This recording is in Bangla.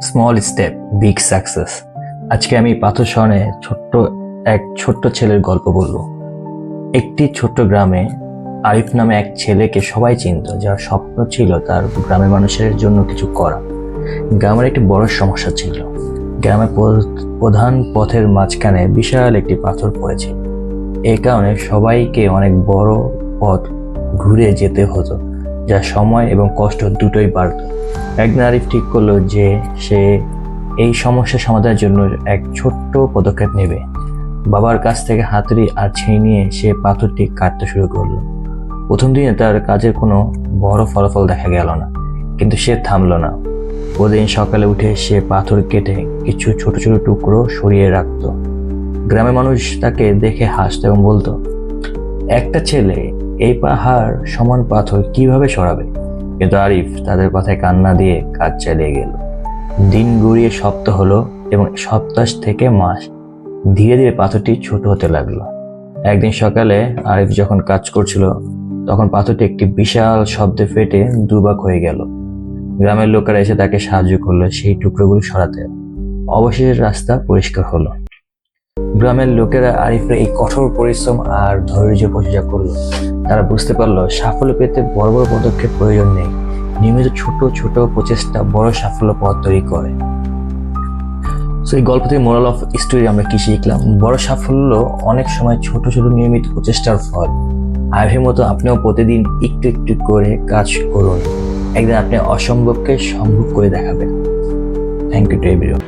Small step big success. আজকে আমি পাথর শহরে ছোট্ট ছেলের গল্প বলবো। একটি ছোট্ট গ্রামে আরিফ নামে এক ছেলেকে সবাই চিনত, যার স্বপ্ন ছিল তার গ্রামের মানুষের জন্য কিছু করা। গ্রামের একটি বড় সমস্যা ছিল, গ্রামের প্রধান পথের মাঝখানে বিশাল একটি পাথর পড়েছিল। এই কারণে সবাইকে অনেক বড় পথ ঘুরে যেতে হতো, যা সময় এবং কষ্ট দুটোই বাড়ত। একদিন আরিফ ঠিক করলো যে সে এই সমস্যা সমাধানের জন্য এক ছোট্ট পদক্ষেপ নেবে। বাবার কাছ থেকে হাতুড়ি আর ছিঁড়ি নিয়ে সে পাথরটি কাটতে শুরু করলো। প্রথম দিনে তার কাজের কোনো বড় ফলাফল দেখা গেল না, কিন্তু সে থামলো না। প্রতিদিন সকালে উঠে সে পাথর কেটে কিছু ছোট ছোট টুকরো সরিয়ে রাখত। গ্রামের মানুষ তাকে দেখে হাসতো এবং বলতো, একটা ছেলে এই পাহাড় সমান পাথর কিভাবে সরাবে? কিন্তু আরিফ তাদের কথায় কান্না দিয়ে কাজ চালিয়ে গেল। দিন গড়িয়ে সপ্তাহ হলো এবং সপ্তাহ থেকে মাস। ধীরে ধীরে পাথরটি ছোট হতে লাগলো। একদিন সকালে আরিফ যখন কাজ করছিল, তখন পাথরটি একটি বিশাল শব্দে ফেটে দুভাগ হয়ে গেল। গ্রামের লোকেরা এসে তাকে সাহায্য করলো সেই টুকরোগুলো সরাতে। অবশেষে রাস্তা পরিষ্কার হলো। গ্রামের লোকেরা আরিফের এই কঠোর পরিশ্রম আর ধৈর্য প্রশংসা করলো। তারা বুঝতে পারলো সাফল্য পেতে বড় বড় পদক্ষেপ প্রয়োজন নেই, নিয়মিত ছোট ছোট প্রচেষ্টা বড় সাফল্য পথ তৈরি করে। সো এই গল্প থেকে মোরাল অফ স্টোরি আমরা কি শিখলাম? বড় সাফল্য অনেক সময় ছোট ছোট নিয়মিত প্রচেষ্টার ফল। আরিফের মতো আপনিও প্রতিদিন একটু একটু করে কাজ করুন। একদিন আপনি অসম্ভবকে সম্ভব করে দেখাবেন। Thank you to everyone.